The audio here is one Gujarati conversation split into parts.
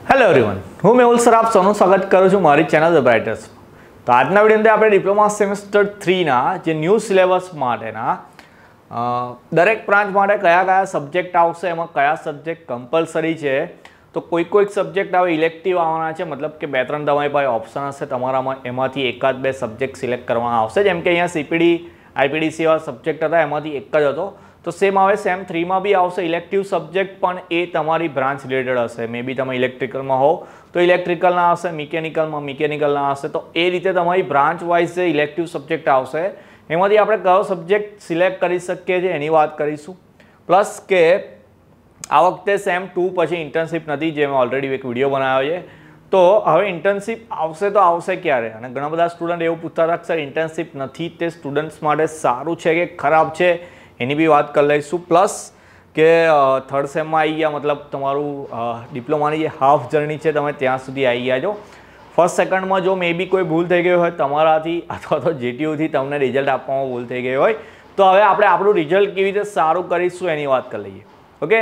હેલો એવરીવન, હું મેહુલ સર આપ સૌનું સ્વાગત કરું છું મારી ચેનલ ધ બ્રાઇટર્સ. તો આજના વિડીયો અંદર આપણે ડિપ્લોમા સેમેસ્ટર 3ના જે ન્યૂ સિલેબસ માટેના દરેક બ્રાન્ચ માટે કયા કયા સબ્જેક્ટ આવશે, એમાં કયા સબ્જેક્ટ કમ્પલસરી છે, તો કોઈક સબ્જેક્ટ આવે ઇલેક્ટિવ આવવાના છે, મતલબ કે 2-3 તમારી પાસે ઓપ્શન હશે, તમારામાં એમાંથી એકાદ બે સબ્જેક્ટ સિલેક્ટ કરવાના આવશે. જેમ કે અહીંયા સીપીડી આઈપીડીસી એવા સબ્જેક્ટ હતા, એમાંથી એક જ હતો. તો સેમ આવે સેમ 3માં બી આવશે ઇલેક્ટિવ સબ્જેક્ટ, પણ એ તમારી બ્રાન્ચ રિલેટેડ હશે. મે બી તમે ઇલેક્ટ્રિકલમાં હો તો ઇલેક્ટ્રિકલના આવશે, મિકેનિકલમાં મિકેનિકલના આવશે. તો એ રીતે તમારી બ્રાન્ચ વાઇઝ જે ઇલેક્ટિવ સબ્જેક્ટ આવશે એમાંથી આપણે કયો સબ્જેક્ટ સિલેક્ટ કરી શકીએ છીએ એની વાત કરીશું. પ્લસ કે આ વખતે સેમ 2 પછી ઇન્ટર્નશીપ નથી, જે મેં ઓલરેડી એક વિડીયો બનાવ્યો છે. તો હવે ઇન્ટર્નશીપ આવશે તો આવશે ક્યારે? અને ઘણા બધા સ્ટુડન્ટ એવું પૂછતા હતા સર ઇન્ટર્નશીપ નથી, તે સ્ટુડન્ટ્સ માટે સારું છે કે ખરાબ છે, એની બી વાત કરી લઈશું. પ્લસ કે થર્ડ સેમમાં આવી ગયા, મતલબ તમારું ડિપ્લોમાની જે હાફ જર્ની છે તમે ત્યાં સુધી આવી ગયા છો. ફર્સ્ટ સેકન્ડમાં જો મે બી કોઈ ભૂલ થઈ ગઈ હોય તમારાથી અથવા તો જીટીયુથી તમને રિઝલ્ટ આપવામાં ભૂલ થઈ ગઈ હોય, તો હવે આપણે આપણું રિઝલ્ટ કેવી રીતે સારું કરીશું એની વાત કરી લઈએ. ઓકે,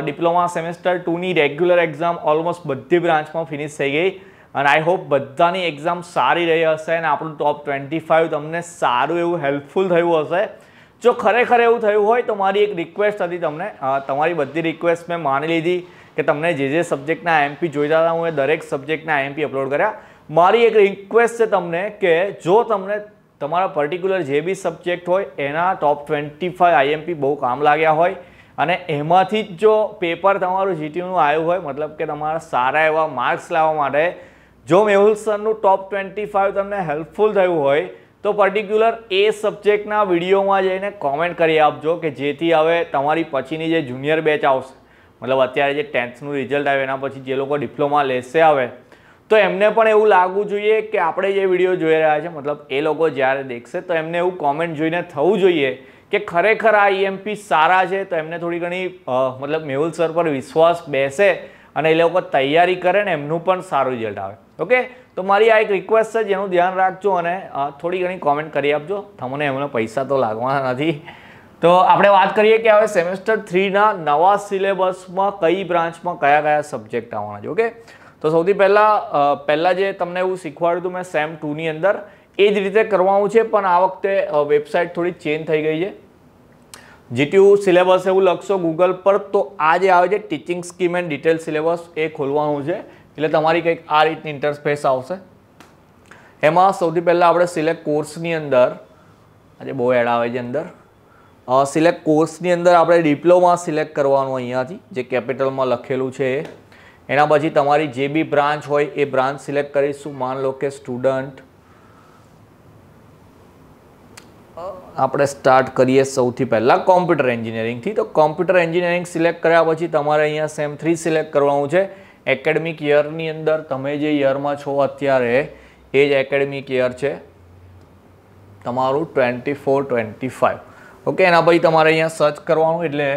ડિપ્લોમા સેમેસ્ટર 2ની રેગ્યુલર એક્ઝામ ઓલમોસ્ટ બધી બ્રાન્ચમાં ફિનિશ થઈ ગઈ અને આઈ હોપ બધાની એક્ઝામ સારી રહી હશે અને આપણું ટોપ 25 તમને સારું એવું હેલ્પફુલ થયું હશે. જો ખરેખર એવું થયું હોય તો મારી એક રિક્વેસ્ટ હતી તમને, તમારી બધી રિક્વેસ્ટ મેં માની લીધી કે તમને જે સબ્જેક્ટના આઈએમપી જોઈતા હતા હું એ દરેક સબ્જેક્ટના આઈએમપી અપલોડ કર્યા. મારી એક રિક્વેસ્ટ છે તમને કે જો તમને તમારા પર્ટિક્યુલર જે બી સબ્જેક્ટ હોય એના ટોપ 25 આઈએમપી બહુ કામ લાગ્યા હોય અને એમાંથી જ જો પેપર તમારું જીટીયુનું આવ્યું હોય, મતલબ કે તમારા સારા એવા માર્ક્સ લાવવા માટે જો મેહુલ સરનું ટોપ 25 તમને હેલ્પફુલ થયું હોય તો પર્ટિક્યુલર એ સબ્જેક્ટના વિડીયોમાં જઈને કોમેન્ટ કરી આપજો કે જેથી હવે તમારી પછીની જે જુનિયર બેચ આવશે, મતલબ અત્યારે જે 10thનું રિઝલ્ટ આવે એના પછી જે લોકો ડિપ્લોમા લેશે આવે તો એમને પણ એવું લાગવું જોઈએ કે આપણે જે વિડીયો જોઈ રહ્યા છે, મતલબ એ લોકો જ્યારે દેખશે તો એમને એવું કોમેન્ટ જોઈને થવું જોઈએ કે ખરેખર આ ઈએમપી સારા છે, તો એમને થોડી ઘણી મતલબ મેહુલ સર પર વિશ્વાસ બેસે અને એ લોકો તૈયારી કરે ને એમનું પણ સારું રિઝલ્ટ આવે. ઓકે, તો મારી આ એક રિક્વેસ્ટ છે જેનું ધ્યાન રાખજો અને થોડી ઘણી કોમેન્ટ કરી આપજો. તમને એમને પૈસા તો લાગવાના નથી. તો આપણે વાત કરીએ કે હવે સેમેસ્ટર 3ના નવા સિલેબસમાં કઈ બ્રાન્ચમાં કયા કયા સબ્જેક્ટ આવવાના છે. ઓકે, તો સૌથી પહેલાં જે તમને એવું શીખવાડ્યું હતું મેં સેમ 2ની અંદર એ જ રીતે કરવાનું છે, પણ આ વખતે વેબસાઇટ થોડી ચેન્જ થઈ ગઈ છે. જીટીયુ સિલેબસ એવું લખશો ગૂગલ પર તો આ જે આવે છે teaching scheme and detail syllabus એ ખોલવાનું છે, એટલે તમારી કંઈક આ રીતની ઇન્ટરફેસ આવશે. એમાં સૌથી પહેલાં આપણે સિલેક્ટ કોર્સની અંદર આજે બહુ એડ આવે છે અંદર સિલેક્ટ કોર્સની અંદર આપણે ડિપ્લોમા સિલેક્ટ કરવાનું અહીંયાથી જે કેપિટલમાં લખેલું છે એના પછી તમારી જે બી બ્રાન્ચ હોય એ બ્રાન્ચ સિલેક્ટ કરીશું. માન લો કે સ્ટુડન્ટ આપણે સ્ટાર્ટ કરીએ સૌથી પહેલાં કોમ્પ્યુટર એન્જિનિયરિંગથી. તો કોમ્પ્યુટર એન્જિનિયરિંગ સિલેક્ટ કર્યા પછી તમારે અહીંયા સેમ 3 સિલેક્ટ કરવાનું છે. એકેડમિક યરની અંદર તમે જે યરમાં છો અત્યારે એ જ એકેડમિક યર છે તમારું 24-25. ઓકે, એના પછી તમારે અહીંયા સર્ચ કરવાનું, એટલે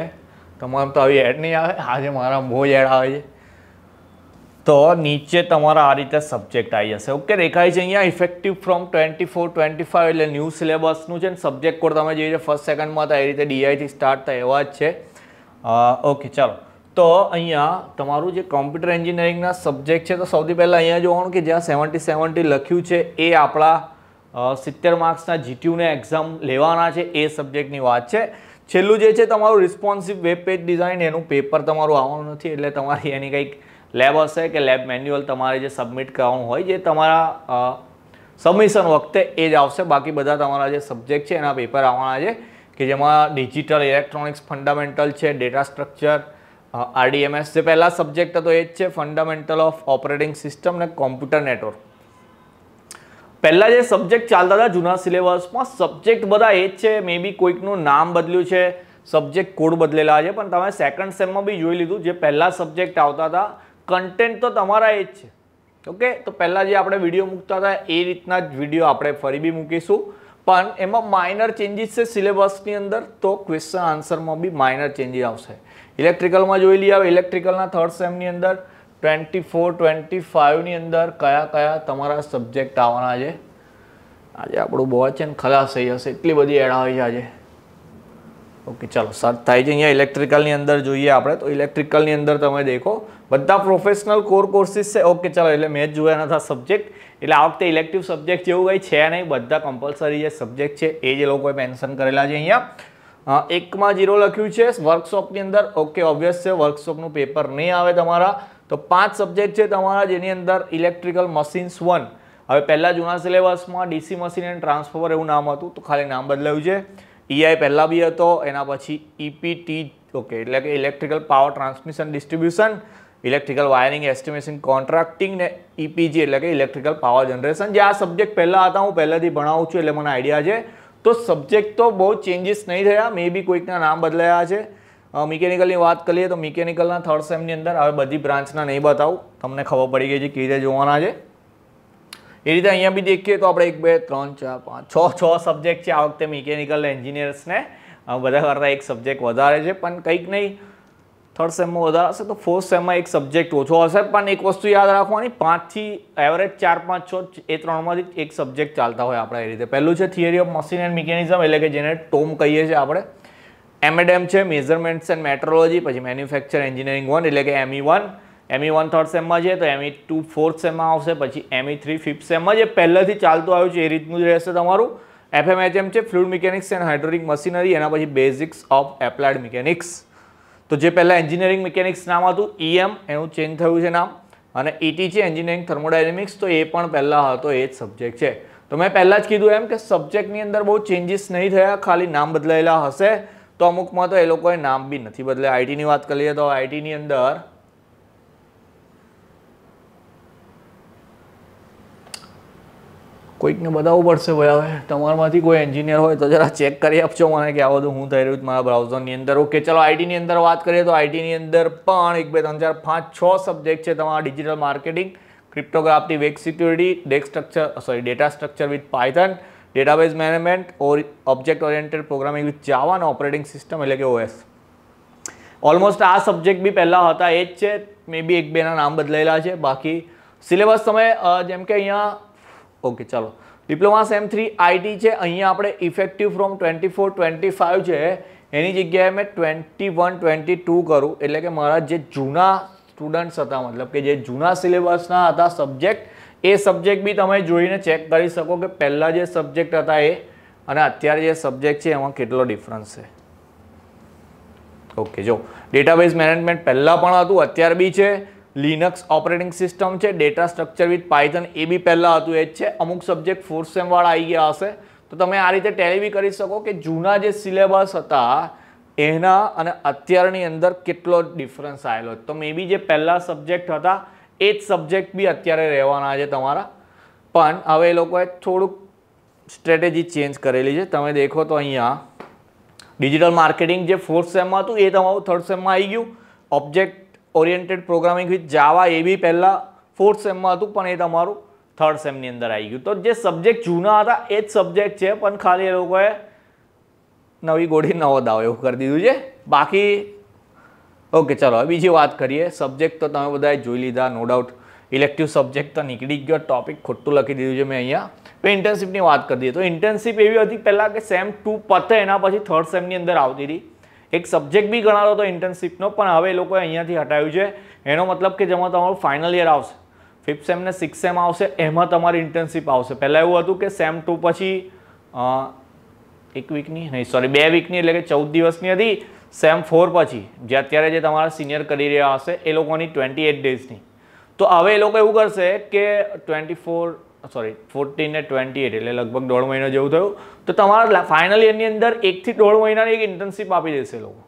તમારે તો આવી એડ નહીં આવે, આજે મારા બહુ જ એડ આવે છે. તો નીચે તમારા આ રીતે સબ્જેક્ટ આવી જશે. ઓકે, દેખાય છે અહીંયા ઇફેક્ટિવ ફ્રોમ 24-25 એટલે ન્યૂ સિલેબસનું છે ને સબ્જેક્ટ કોડ તમે જે રીતે ફર્સ્ટ સેકન્ડમાં હતા એ રીતે ડીઆઈથી સ્ટાર્ટ થાય એવા જ છે. ઓકે, ચાલો. તો અહીંયા તમારું જે કોમ્પ્યુટર એન્જિનિયરિંગના સબ્જેક્ટ છે તો સૌથી પહેલાં અહીંયા જોવાનું કે જ્યાં 70 લખ્યું છે એ આપણા 70 માર્ક્સના જીટીયુને એક્ઝામ લેવાના છે એ સબ્જેક્ટની વાત છે. છેલ્લું જે છે તમારું રિસ્પોન્સિવ વેબ પેજ ડિઝાઇન, એનું પેપર તમારું આવવાનું નથી, એટલે તમારી એની કંઈક લેબ હશે કે લેબ મેન્યુઅલ તમારે જે સબમિટ કરવાનું હોય જે તમારા સબમિશન વખતે એ જ આવશે. બાકી બધા તમારા જે સબ્જેક્ટ છે એના પેપર આવવાના છે કે જેમાં ડિજિટલ ઇલેક્ટ્રોનિક્સ ફંડામેન્ટલ છે, ડેટા સ્ટ્રક્ચર, RDMS જે પહેલા સબ્જેક્ટ હતો એ જ છે, ફંડામેન્ટલ ઓફ ઓપરેટિંગ સિસ્ટમ ને કોમ્પ્યુટર નેટવર્ક. પહેલાં જે સબ્જેક્ટ ચાલતા હતા જૂના સિલેબસમાં સબ્જેક્ટ બધા એ જ છે, મે બી કોઈકનું નામ બદલ્યું છે, સબ્જેક્ટ કોડ બદલેલા છે, પણ તમે સેકન્ડ સેમમાં બી જોઈ લીધું જે પહેલા સબ્જેક્ટ આવતા હતા કન્ટેન્ટ તો તમારા એ જ છે. ઓકે, તો પહેલાં જે આપણે વિડીયો મૂકતા હતા એ રીતના જ વિડીયો આપણે ફરી બી મૂકીશું, પણ એમાં માઇનર ચેન્જીસ છે સિલેબસની અંદર, તો ક્વેશ્ચન આન્સરમાં બી માઇનર ચેન્જીસ આવશે. ઇલેક્ટ્રિકલમાં જોઈ લઈએ, હવે ઇલેક્ટ્રિકલના થર્ડ સેમની અંદર 24-25ની અંદર કયા કયા તમારા સબ્જેક્ટ આવવાના છે. આજે આપણું બહુ છે ને ખલાસ થઈ જશે, એટલી બધી એડ આવી છે આજે. ઓકે ચાલો સર્ચ થાય છે અહીંયા ઇલેક્ટ્રિકલની અંદર જોઈએ આપણે તો ઇલેક્ટ્રિકલની અંદર તમે દેખો બધા પ્રોફેશનલ કોર કોર્સિસ છે. ઓકે ચાલો એટલે મેં જ જોયા નતા સબ્જેક્ટ એટલે આ વખતે ઇલેક્ટિવ સબ્જેક્ટ જેવું કંઈ છે નહીં, બધા કમ્પલસરી જે સબ્જેક્ટ છે એ જે લોકોએ મેન્શન કરેલા છે અહીંયા. એકમાં 0 લખ્યું છે વર્કશોપની અંદર. ઓકે ઓબ્વિયસ છે વર્કશોપનું પેપર નહીં આવે તમારા, તો 5 સબ્જેક્ટ છે તમારા જેની અંદર ઇલેક્ટ્રિકલ મશીન્સ 1. હવે પહેલાં જૂના સિલેબસમાં ડીસી મશીન એન્ડ ટ્રાન્સફોર્મર એવું નામ હતું તો ખાલી નામ બદલાયું છે. EI પહેલાં બી હતો, એના પછી EPT ઓકે એટલે કે electrical power transmission distribution, electrical wiring estimation contracting ને EPG એટલે કે ઇલેક્ટ્રિકલ પાવર જનરેશન. જે આ સબ્જેક્ટ પહેલાં હતા હું પહેલાંથી ભણાવું છું એટલે મને આઈડિયા છે. તો સબ્જેક્ટ તો બહુ ચેન્જીસ નહીં થયા, મે બી કોઈકના નામ બદલાયા છે. મિકેનિકલની વાત કરીએ તો મિકેનિકલના 3rd સેમની અંદર હવે બધી બ્રાન્ચના નહીં બતાવું, તમને ખબર પડી ગઈ છે કેવી રીતે જોવાના છે. એ રીતે અહીંયા બી દેખીએ તો આપણે 1 2 3 4 5 6 સબ્જેક્ટ છે આ વખતે મિકેનિકલ એન્જિનિયર્સને, બધા કરતાં એક સબ્જેક્ટ વધારે છે પણ કંઈક નહીં 3rd સેમમાં વધારે હશે તો 4th સેમમાં એક સબ્જેક્ટ ઓછો હશે. પણ એક વસ્તુ યાદ રાખવાની, 5 થી એવરેજ 4 5 6 એ 3માંથી એક સબ્જેક્ટ ચાલતા હોય આપણે એ રીતે. પહેલું છે theory of machine and mechanism એટલે કે જેને ટોમ કહીએ છીએ આપણે. M&M છે મેઝરમેન્ટ્સ એન્ડ મેટ્રોલોજી, પછી મેન્યુફેક્ચર એન્જિનિયરિંગ 1 એટલે કે ME1. ME1 3rd સેમમાં છે તો ME2 4th સેમમાં આવશે, પછી ME3 5th સેમમાં. જે પહેલેથી ચાલતું આવ્યું છે એ રીતનું જ રહેશે તમારું. FMHM છે fluid mechanics and hydraulic machinery, એના પછી બેઝિક્સ ઓફ એપ્લાઇડ મિકેનિક્સ. તો જે પહેલાં એન્જિનિયરિંગ મિકેનિક્સ નામ હતું EM એનું ચેન્જ થયું છે નામ, અને ET છે એન્જિનિયરિંગ થર્મોડાયનેમિક્સ, તો એ પણ પહેલાં હતો એ જ સબ્જેક્ટ છે. તો મેં પહેલાં જ કીધું એમ કે સબ્જેક્ટની અંદર બહુ ચેન્જીસ નહીં થયા, ખાલી નામ બદલાયેલા હશે. તો અમુકમાં તો એ લોકોએ નામ બી નથી બદલાયા. આઈટીની વાત કરીએ તો આઈટીની અંદર કોઈકને બતાવવું પડશે ભાઈ. હવે તમારામાંથી કોઈ એન્જિનિયર હોય તો જરા ચેક કરી આપજો મને કે આ બધું હું થઈ રહ્યું છે મારા બ્રાઉઝરની અંદર. ઓકે ચલો આઈટીની અંદર વાત કરીએ તો આઈટીની અંદર પણ 1 2 3 4 5 6 સબ્જેક્ટ છે તમારા. Digital marketing, cryptography, web security, data structure with Python, database management, object oriented programming with Java અને ઓપરેટિંગ સિસ્ટમ એટલે કે OS. ઓલમોસ્ટ આ સબ્જેક્ટ બી પહેલાં હતા એ જ છે, મે બી 1 2ના નામ બદલાયેલા છે. બાકી સિલેબસ તમે જેમ કે અહીંયા ઓકે ચાલો ડિપ્લોમા સેમ 3 આઈટી છે, અહીંયા આપણે ઇફેક્ટિવ ફ્રોમ 24-25 છે એની જગ્યાએ મેં 21-22 કરું, એટલે કે મારા જે જૂના સ્ટુડન્ટ્સ હતા મતલબ કે જે જૂના સિલેબસના હતા સબ્જેક્ટ, એ સબ્જેક્ટ બી તમે જોઈને ચેક કરી શકો કે પહેલાં જે સબ્જેક્ટ હતા એ અને અત્યારે જે સબ્જેક્ટ છે એમાં કેટલો ડિફરન્સ છે. ઓકે જો ડેટાબેઝ મેનેજમેન્ટ પહેલાં પણ હતું અત્યારે બી છે, લિનક્સ ઓપરેટિંગ સિસ્ટમ છે, ડેટા સ્ટ્રક્ચર વિથ પાયથન એ બી પહેલાં હતું એ જ છે. અમુક સબ્જેક્ટ 4th સેમ વાળા આવી ગયા હશે તો તમે આ રીતે ટેલી બી કરી શકો કે જૂના જે સિલેબસ હતા એના અને અત્યારની અંદર કેટલો ડિફરન્સ આવેલો. તો મે બી જે પહેલા સબ્જેક્ટ હતા એ જ સબ્જેક્ટ બી અત્યારે રહેવાના છે તમારા, પણ હવે એ લોકોએ થોડુંક સ્ટ્રેટેજી ચેન્જ કરેલી છે. તમે દેખો તો અહીંયા ડિજિટલ માર્કેટિંગ જે 4th સેમમાં હતું એ તમારું 3rd સેમમાં આવી ગયું. ઓબ્જેક્ટ ઓરિએન્ટેડ પ્રોગ્રામિંગ વિથ જાવા એ બી પહેલાં 4th સેમમાં હતું પણ એ તમારું 3rd સેમની અંદર આવી ગયું. તો જે સબ્જેક્ટ જૂના હતા એ જ સબ્જેક્ટ છે પણ ખાલી એ લોકોએ નવી ગોળી નવો દાવ એવું કરી દીધું છે. બાકી ઓકે ચાલો હવે બીજી વાત કરીએ. સબ્જેક્ટ તો તમે બધાએ જોઈ લીધા નો ડાઉટ. ઇલેક્ટિવ સબ્જેક્ટ તો નીકળી ગયો, ટોપિક ખોટું લખી દીધું છે મેં અહીંયા. તો ઇન્ટર્નશીપની વાત કરી દઈએ તો ઇન્ટર્નશીપ એવી હતી પહેલાં કે સેમ 2 પતે એના પછી 3rd સેમની અંદર આવતી હતી. એક સબ્જેક્ટ બી ગણાતો હતો ઇન્ટર્નશીપનો, પણ હવે એ લોકોએ અહીંયાથી હટાવ્યું છે. એનો મતલબ કે જેમાં તમારું ફાઇનલ યર આવશે, 5th સેમ ને 6th સેમ આવશે, એમાં તમારી ઇન્ટર્નશીપ આવશે. પહેલાં એવું હતું કે સેમ 2 પછી 1 વીકની નહીં સોરી 2 વીકની એટલે કે 14 દિવસની હતી. સેમ 4 પછી જે અત્યારે જે તમારા સિનિયર કરી રહ્યા હશે એ લોકોની 28 ડેઝની. તો હવે એ લોકો એવું કરશે કે 14 ને 28 એટલે લગભગ 1.5 મહિનો જેવું થયું. તો તમારા ફાઇનલ યરની અંદર 1 થી 1.5 મહિનાની એક ઇન્ટર્નશીપ આપી દેશે લોકો.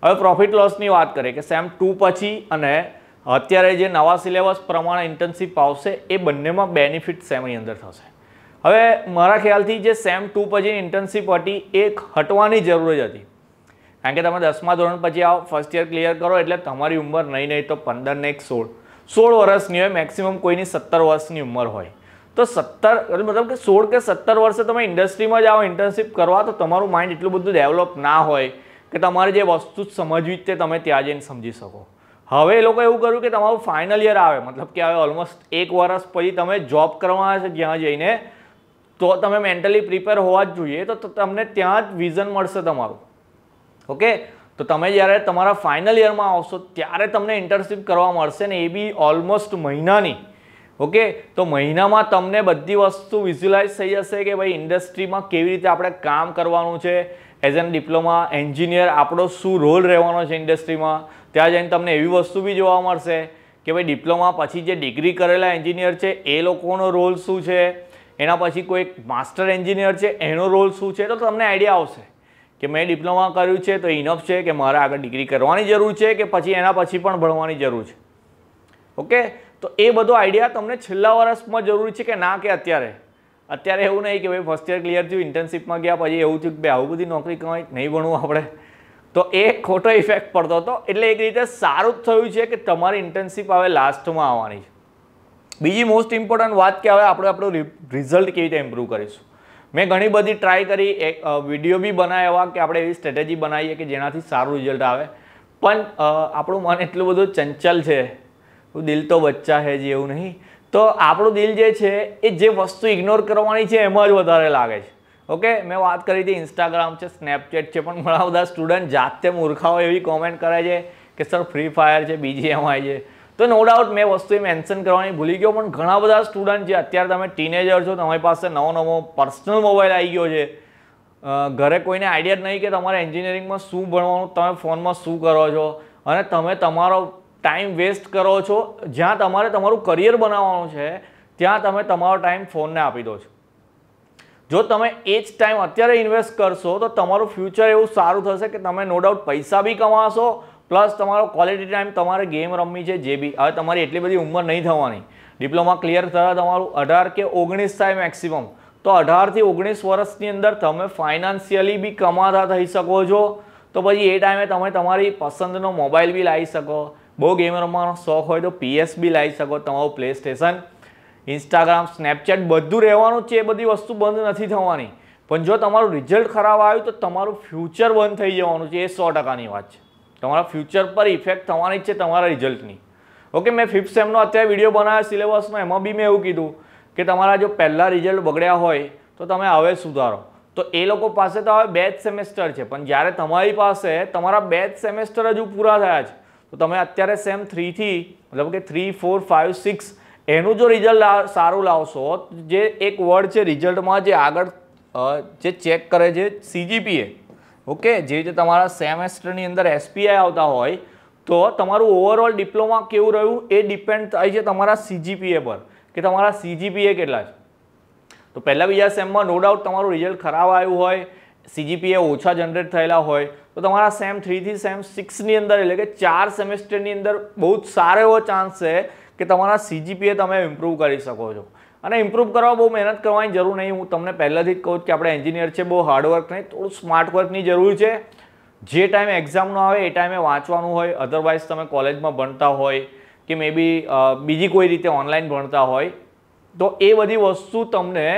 હવે પ્રોફિટ લોસની વાત કરીએ કે સેમ 2 પછી અને અત્યારે જે નવા સિલેબસ પ્રમાણે ઇન્ટર્નશીપ આવશે એ બંનેમાં બેનિફિટ સેમની અંદર થશે. હવે મારા ખ્યાલથી જે સેમ 2 પછી ઇન્ટર્નશીપ હતી એ હટવાની જરૂર જ હતી, કારણ કે તમે 10મા ધોરણ પછી આવો, ફર્સ્ટ યર ક્લિયર કરો એટલે તમારી ઉંમર નહીં તો 15 ને 16 વર્ષની હોય, મેક્સિમમ કોઈની 17 વર્ષની ઉંમર હોય. તો 17 મતલબ કે 16 કે 17 વર્ષે તમે ઇન્ડસ્ટ્રીમાં જાઓ ઇન્ટર્નશીપ કરવા તો તમારું માઇન્ડ એટલું બધું ડેવલપ ના હોય કે તમારે જે વસ્તુ સમજવી તે તમે ત્યાં જઈને સમજી શકો. હવે એ લોકો એવું કર્યું કે તમારું ફાઇનલ યર આવે મતલબ કે હવે ઓલમોસ્ટ 1 વર્ષ પછી તમે જોબ કરવાના છે જ્યાં જઈને, તો તમે મેન્ટલી પ્રિપેર હોવા જ જોઈએ. તો તમને ત્યાં જ વિઝન મળશે તમારું ઓકે, તો તમે જ્યારે તમારા ફાઇનલ યરમાં આવશો ત્યારે તમને ઇન્ટર્નશીપ કરવા મળશે ને, એ બી ઓલમોસ્ટ મહિનાની. ઓકે, તો મહિનામાં તમને બધી વસ્તુ વિઝ્યુલાઇઝ થઈ જશે કે ભાઈ ઇન્ડસ્ટ્રીમાં કેવી રીતે આપણે કામ કરવાનું છે. એઝ એન ડિપ્લોમા એન્જિનિયર આપણો શું રોલ રહેવાનો છે ઇન્ડસ્ટ્રીમાં. ત્યાં જઈને તમને એવી વસ્તુ બી જોવા મળશે કે ભાઈ ડિપ્લોમા પછી જે ડિગ્રી કરેલા એન્જિનિયર છે એ લોકોનો રોલ શું છે, એના પછી કોઈ માસ્ટર એન્જિનિયર છે એનો રોલ શું છે. તો તમને આઈડિયા આવશે કે મેં ડિપ્લોમા કર્યું છે તો ઇનફ છે કે મારે આગળ ડિગ્રી કરવાની જરૂર છે કે પછી એના પછી પણ ભણવાની જરૂર છે. ઓકે, તો એ બધો આઈડિયા તમને છેલ્લા વર્ષમાં જરૂરી છે કે ના, કે અત્યારે એવું નહીં કે ભાઈ ફર્સ્ટ યર ક્લિયર થયું, ઇન્ટર્નશીપમાં ગયા પછી એવું થયું કે આવું બધી નોકરી કમાઈ નહીં ભણવું આપણે, તો એ ખોટો ઇફેક્ટ પડતો હતો. એટલે એક રીતે સારું જ થયું છે કે તમારી ઇન્ટર્નશીપ હવે લાસ્ટમાં આવવાની છે. બીજી મોસ્ટ ઇમ્પોર્ટન્ટ વાત કે હવે આપણે આપણું રિઝલ્ટ કેવી રીતે ઇમ્પ્રૂવ કરીશું. મેં ઘણી બધી ટ્રાય કરી, એક વિડીયો બી બનાવ્યા કે આપણે એવી સ્ટ્રેટેજી બનાવીએ કે જેનાથી સારું રિઝલ્ટ આવે, પણ આપણું મન એટલું બધું ચંચલ છે, દિલ તો બચ્ચા હે જે એવું નહીં. તો આપણું દિલ જે છે એ જે વસ્તુ ઇગ્નોર કરવાની છે એમાં જ વધારે લાગે છે. ઓકે, મેં વાત કરી હતી ઇન્સ્ટાગ્રામ છે, સ્નેપચેટ છે, પણ ઘણા બધા સ્ટુડન્ટ જાતે મૂર્ખાઓ એવી કોમેન્ટ કરે છે કે સર ફ્રી ફાયર છે, BGMI છે. તો નો ડાઉટ મેં વસ્તુ મેન્શન કરવાની ભૂલી ગયો, પણ ઘણા બધા સ્ટુડન્ટ છે, અત્યારે તમે ટીનેજર છો, તમારી પાસે નવો પર્સનલ મોબાઈલ આવી ગયો છે, ઘરે કોઈને આઈડિયા જ નહીં કે તમારે એન્જિનિયરિંગમાં શું ભણવાનું, તમે ફોનમાં શું કરો છો, અને તમે તમારો ટાઈમ વેસ્ટ કરો છો. જ્યાં તમારે તમારું કરિયર બનાવવાનું છે ત્યાં તમે તમારો ટાઈમ ફોનને આપી દો છો. જો તમે એ જ ટાઈમ અત્યારે ઇન્વેસ્ટ કરશો તો તમારું ફ્યુચર એવું સારું થશે કે તમે નો ડાઉટ પૈસા બી કમાશો, પ્લસ તમારો ક્વોલિટી ટાઈમ તમારે ગેમ રમવી છે જે બી. હવે તમારી એટલી બધી ઉંમર નહીં થવાની, ડિપ્લોમા ક્લિયર થતાં તમારું 18 કે 19 થાય મેક્સિમમ, તો 18 થી 19 વર્ષની અંદર તમે ફાઇનાન્શિયલી બી કમાતા થઈ શકો છો. તો પછી એ ટાઈમે તમે તમારી પસંદનો મોબાઈલ બી લાવી શકો, બહુ ગેમ રમવાનો શોખ હોય તો PS બી લાવી શકો, તમારું પ્લે સ્ટેશન, ઇન્સ્ટાગ્રામ, સ્નેપચેટ બધું રહેવાનું જ છે, એ બધી વસ્તુ બંધ નથી થવાની. પણ જો તમારું રિઝલ્ટ ખરાબ આવ્યું તો તમારું ફ્યુચર બંધ થઈ જવાનું છે, એ 100%ની વાત છે. તમારા ફ્યુચર પર ઇફેક્ટ થવાની જ છે તમારા રિઝલ્ટની. ઓકે, મેં 5th સેમનો અત્યારે વિડીયો બનાવ્યો સિલેબસનો, એમાં બી મેં એવું કીધું કે તમારા જો પહેલાં રિઝલ્ટ બગડ્યા હોય તો તમે હવે સુધારો. તો એ લોકો પાસે તો હવે 2 જ સેમેસ્ટર છે, પણ જ્યારે તમારી પાસે તમારા 2 જ સેમેસ્ટર હજુ પૂરા થયા છે, તો તમે અત્યારે સેમ 3 થી મતલબ કે 3, 4, 5, 6 એનું જો રિઝલ્ટ સારું લાવશો, જે એક વર્ડ છે રિઝલ્ટમાં જે આગળ જે ચેક કરે છે CGPA. ઓકે, જે રીતે તમારા સેમેસ્ટરની અંદર SPI આવતા હોય તો તમારું ઓવરઓલ ડિપ્લોમા કેવું રહ્યું એ ડિપેન્ડ થાય છે તમારા CGPA પર, કે તમારા CGPA કેટલા છે. તો પહેલા બીજા સેમમાં નો ડાઉટ તમારું રિઝલ્ટ ખરાબ આવ્યું હોય, CGPA ઓછા જનરેટ થયેલા હોય, તો તમારા સેમ 3 થી સેમ 6ની અંદર એટલે કે 4 સેમેસ્ટરની અંદર બહુ જ સારો એવો ચાન્સ છે કે તમારા CGPA તમે ઇમ્પ્રૂવ કરી શકો છો. અને ઇમ્પ્રૂવ કરવા બહુ મહેનત કરવાની જરૂર નહીં. હું તમને પહેલાંથી જ કહું કે આપણે એન્જિનિયર છે, બહુ હાર્ડવર્ક નહીં, થોડું સ્માર્ટ વર્કની જરૂર છે. જે ટાઈમે એક્ઝામનો આવે એ ટાઈમે વાંચવાનું હોય, અધરવાઇઝ તમે કોલેજમાં ભણતા હોય કે મે બી બીજી કોઈ રીતે ઓનલાઈન ભણતા હોય તો એ બધી વસ્તુ તમને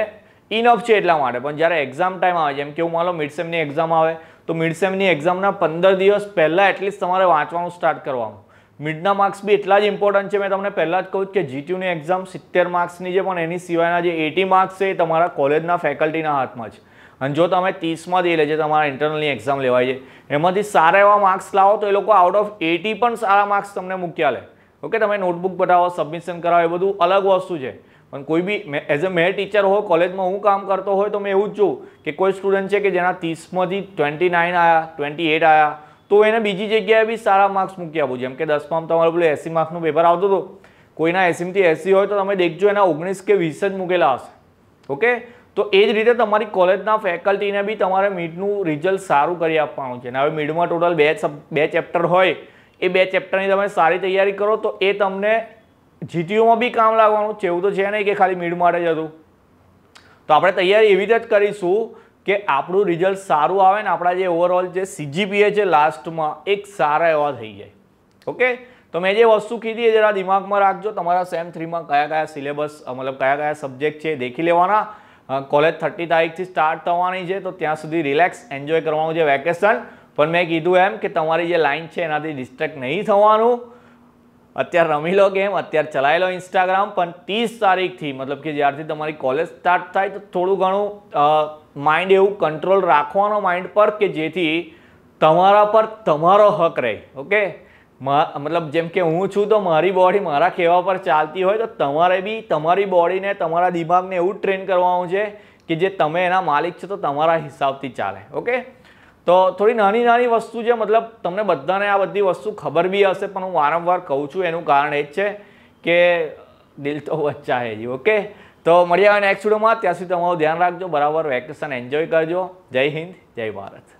ઇનફ છે એટલા માટે. પણ જ્યારે એક્ઝામ ટાઈમ આવે, જેમ કે હું માનો મિડ સેમની એક્ઝામ આવે તો મિડ સેમની એક્ઝામના 15 દિવસ પહેલાં એટલીસ્ટ તમારે વાંચવાનું સ્ટાર્ટ કરવાનું. મિડના માર્ક્સ બી એટલા જ ઇમ્પોર્ટન્ટ છે. મેં તમને પહેલાં જ કહું કે GTUની એક્ઝામ 70 માર્ક્સની છે, પણ એની સિવાયના જે 80 માર્ક્સ છે એ તમારા કોલેજના ફેકલ્ટીના હાથમાં છે. અને જો તમે 30માં દઈ લે છે, તમારા ઇન્ટરનલની એક્ઝામ લેવાય છે, એમાંથી સારા એવા માર્ક્સ લાવો તો એ લોકો આઉટ ઓફ 80 પણ સારા માર્ક્સ તમને મૂક્યા લે. ઓકે, તમે નોટબુક બનાવો, સબમિશન કરાવો, એ બધું અલગ વસ્તુ છે. પણ કોઈ બી એઝ અ મેં ટીચર હોય, કોલેજમાં હું કામ કરતો હોય તો મેં એવું જ જોઉં કે કોઈ સ્ટુડન્ટ છે કે જેના 30માંથી 29 આવ્યા, 28 આવ્યા, તો એને બીજી જગ્યાએ બી સારા માર્ક્સ મૂકી આપું. જેમ કે 10માં તમારું પેલું 80 માર્ક્સનું પેપર આવતું હતું, કોઈના 80માંથી 80 હોય તો તમે દેખજો એના 19 કે 20 જ મૂકેલા હશે. ઓકે, તો એ જ રીતે તમારી કોલેજના ફેકલ્ટીને બી તમારે મિડનું રિઝલ્ટ સારું કરી આપવાનું છે. અને હવે મિડમાં ટોટલ 2 ચેપ્ટર હોય, એ 2 ચેપ્ટરની તમે સારી તૈયારી કરો તો એ તમને GTUમાં બી કામ લાગવાનું છે. એવું તો છે નહીં કે ખાલી મિડ માટે જ હતું. તો આપણે તૈયારી એવી રીતે જ કરીશું કે આપણું રિઝલ્ટ સારું આવે ને આપણા જે ઓવરઓલ જે CGPA છે લાસ્ટમાં એક સારા એવા થઈ જાય. ઓકે, તો મેં જે વસ્તુ કીધી એ જરા દિમાગમાં રાખજો. તમારા સેમ 3માં કયા સિલેબસ મતલબ કયા સબ્જેક્ટ છે દેખી લેવાના. કોલેજ 30 તારીખથી સ્ટાર્ટ થવાની છે, તો ત્યાં સુધી રિલેક્સ એન્જોય કરવાનું છે વેકેશન. પણ મેં કીધું એમ કે તમારી જે લાઈન છે એનાથી ડિસ્ટ્રેક્ટ નહીં થવાનું. અત્યારે રમી લો ગેમ, અત્યારે ચલાવી લો ઇન્સ્ટાગ્રામ, પણ 30 તારીખથી મતલબ કે જ્યારથી તમારી કોલેજ સ્ટાર્ટ થાય તો થોડું ઘણું માઇન્ડ એવું કંટ્રોલ રાખવાનો માઇન્ડ પર કે જેથી તમારા પર તમારો હક રહે. ઓકે, મતલબ જેમ કે હું છું તો મારી બોડી મારા કહેવા પર ચાલતી હોય તો તમારે બી તમારી બોડીને તમારા દિમાગને એવું ટ્રેન કરવાનું છે કે જે તમે એના માલિક છો તો તમારા હિસાબથી ચાલે. ઓકે, તો થોડી નાની નાની વસ્તુ છે, મતલબ તમને બધાને આ બધી વસ્તુ ખબર બી હશે, પણ હું વારંવાર કહું છું એનું કારણ એ જ છે કે દિલ તો બચ્ચા હે જી. ઓકે, તો મળીએ નેક્સ્ટ વિડીયોમાં. ત્યાં સુધી તમારું ધ્યાન રાખજો, બરાબર વેકેશન એન્જોય કરજો. જય હિન્દ, જય ભારત.